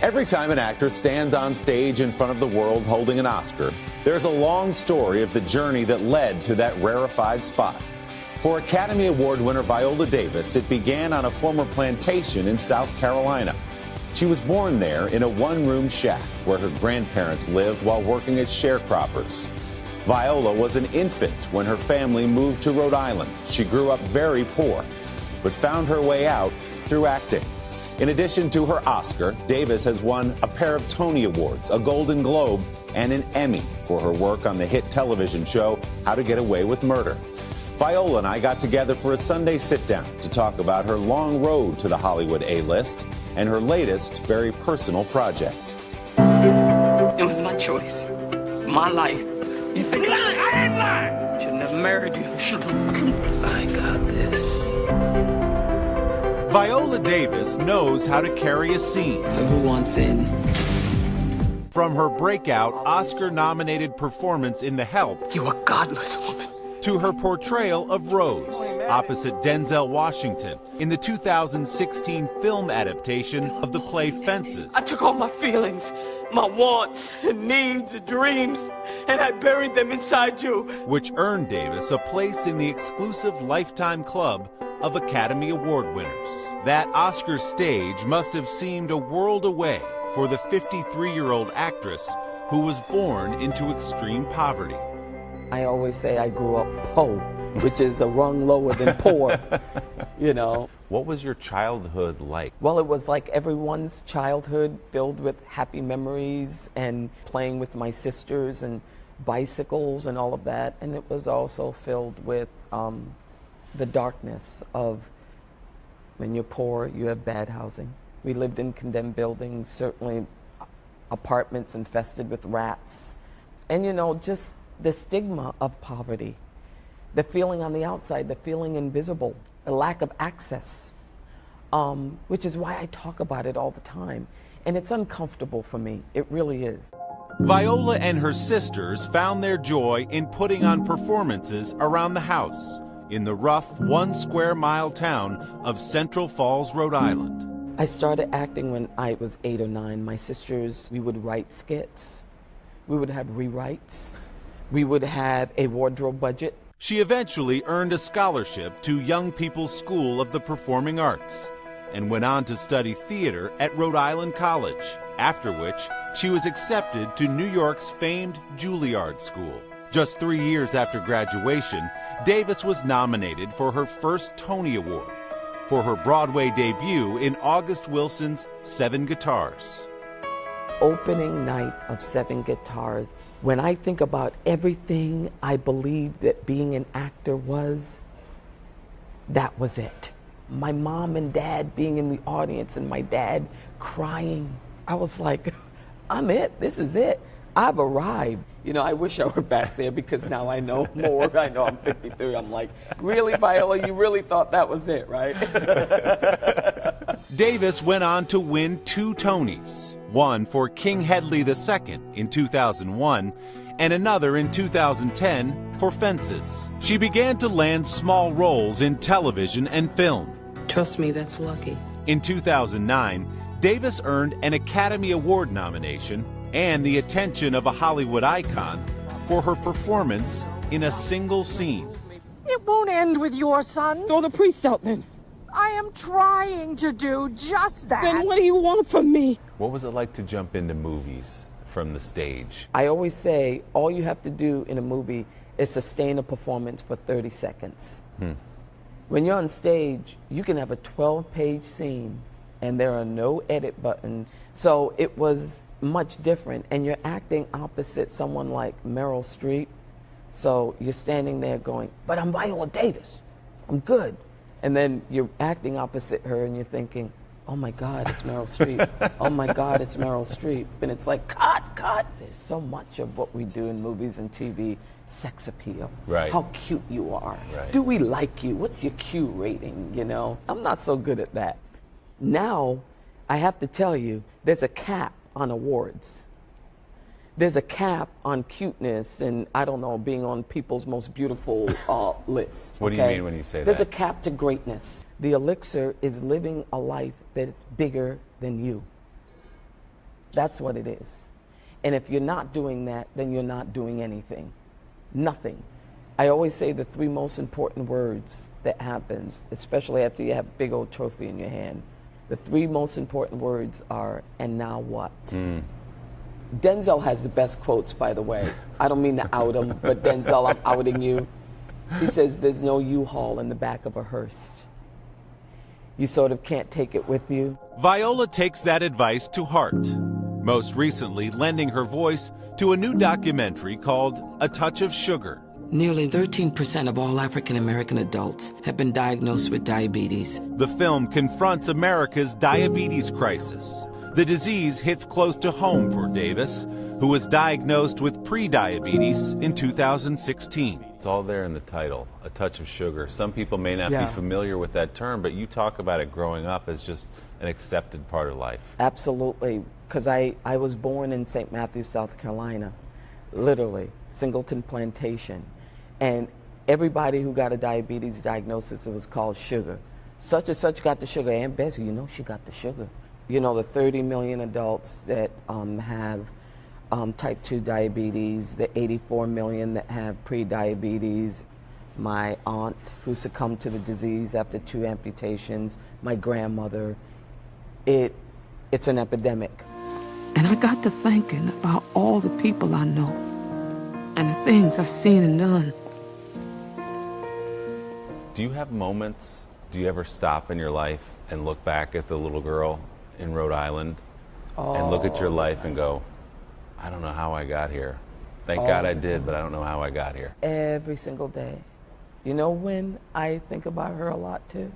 Every time an actor stands on stage in front of the world holding an Oscar, there's a long story of the journey that led to that rarefied spot. For Academy Award winner Viola Davis, it began on a former plantation in South Carolina. She was born there in a one-room shack where her grandparents lived while working as sharecroppers. Viola was an infant when her family moved to Rhode Island. She grew up very poor, but found her way out through acting. In addition to her Oscar, Davis has won a pair of Tony Awards, a Golden Globe, and an Emmy for her work on the hit television show How to Get Away with Murder. Viola and I got together for a Sunday sit-down to talk about her long road to the Hollywood A-list and her latest, very personal project. It was my choice, my life. You think I ain't lying! Should never married you. I got this. Viola Davis knows how to carry a scene. So who wants in? From her breakout Oscar-nominated performance in The Help You a godless woman. to her portrayal of Rose opposite Denzel Washington in the 2016 film adaptation of the play Fences. I took all my feelings, my wants and needs and dreams, and I buried them inside you. Which earned Davis a place in the exclusive Lifetime Club of Academy Award winners. That Oscar stage must have seemed a world away for the 53-year-old actress who was born into extreme poverty. I always say I grew up po, which is a rung lower than poor, you know. What was your childhood like? Well, it was like everyone's childhood, filled with happy memories and playing with my sisters and bicycles and all of that. And it was also filled with the darkness of when you're poor, you have bad housing. We lived in condemned buildings, certainly apartments infested with rats. And, you know, just the stigma of poverty, the feeling on the outside, the feeling invisible, the lack of access, which is why I talk about it all the time. And it's uncomfortable for me. It really is. Viola and her sisters found their joy in putting on performances around the house in the rough 1 square mile town of Central Falls, Rhode Island. I started acting when I was 8 or 9. My sisters, we would write skits. We would have rewrites. We would have a wardrobe budget. She eventually earned a scholarship to Young People's School of the Performing Arts and went on to study theater at Rhode Island College, after which she was accepted to New York's famed Juilliard School. Just 3 years after graduation, Davis was nominated for her first Tony Award for her Broadway debut in August Wilson's 7 Guitars. Opening night of 7 Guitars. When I think about everything I believed that being an actor was, that was it. My mom and dad being in the audience and my dad crying. I was like, I'm it, this is it. I've arrived. You know, I wish I were back there because now I know more. I know I'm 53. I'm like, really, Viola, you really thought that was it, right? Davis went on to win 2 Tonys, one for King Hedley II in 2001 and another in 2010 for Fences. She began to land small roles in television and film. Trust me, that's lucky. In 2009, Davis earned an Academy Award nomination and the attention of a Hollywood icon for her performance in a single scene. It won't end with your son. Throw the priest out then. I am trying to do just that. Then what do you want from me? What was it like to jump into movies from the stage? I always say all you have to do in a movie is sustain a performance for 30 seconds. When you're on stage, you can have a 12-page scene and there are no edit buttons. So it was much different, and you're acting opposite someone like Meryl Streep. So you're standing there going, but I'm Viola Davis, I'm good. And then you're acting opposite her and you're thinking, oh my God, it's Meryl Streep. Oh my God, it's Meryl Streep. And it's like, cut. There's so much of what we do in movies and TV, sex appeal. Right. How cute you are. Right. Do we like you? What's your Q rating, you know? I'm not so good at that. Now, I have to tell you, there's a cap on awards. There's a cap on cuteness and, I don't know, being on people's most beautiful list. What do you mean when you say There's that? a cap to greatness. The elixir is living a life that is bigger than you. That's what it is. And if you're not doing that, then you're not doing anything. Nothing. I always say the three most important words that happens, especially after you have a big old trophy in your hand. The three most important words are, and now what? Denzel has the best quotes, by the way. I don't mean to out him, but Denzel, I'm outing you. He says, there's no U-Haul in the back of a hearse. You sort of can't take it with you. Viola takes that advice to heart, most recently lending her voice to a new documentary called A Touch of Sugar. Nearly 13% of all African American adults have been diagnosed with diabetes. The film confronts America's diabetes crisis. The disease hits close to home for Davis, who was diagnosed with prediabetes in 2016. It's all there in the title, A Touch of Sugar. Some people may not be familiar with that term, but you talk about it growing up as just an accepted part of life. Absolutely, because I was born in St. Matthews, South Carolina, literally, Singleton Plantation. And everybody who got a diabetes diagnosis, it was called sugar. Such and such got the sugar. Aunt Bessie, you know she got the sugar. You know, the 30 million adults that have type 2 diabetes, the 84 million that have pre-diabetes, my aunt who succumbed to the disease after 2 amputations, my grandmother. It's an epidemic. And I got to thinking about all the people I know and the things I've seen and done. Do you have moments, do you ever stop in your life and look back at the little girl in Rhode Island and look at your life and go, I don't know how I got here. Thank God I did, but I don't know how I got here. Every single day. You know when I think about her a lot too?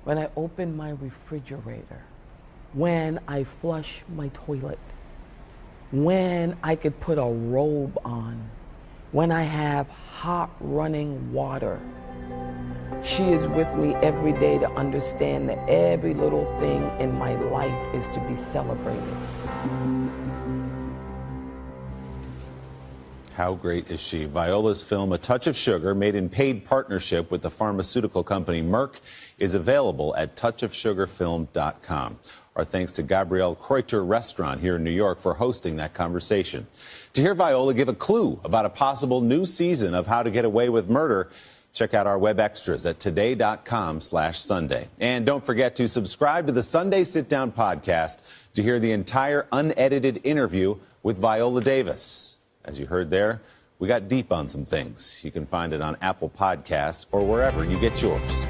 When I open my refrigerator, when I flush my toilet, when I could put a robe on, when I have hot running water. She is with me every day to understand that every little thing in my life is to be celebrated. How great is she? Viola's film, A Touch of Sugar, made in paid partnership with the pharmaceutical company Merck, is available at touchofsugarfilm.com. Our thanks to Gabrielle Kreuter Restaurant here in New York for hosting that conversation. To hear Viola give a clue about a possible new season of How to Get Away with Murder, check out our web extras at today.com/Sunday. And don't forget to subscribe to the Sunday Sit Down podcast to hear the entire unedited interview with Viola Davis. As you heard there, we got deep on some things. You can find it on Apple Podcasts or wherever you get yours.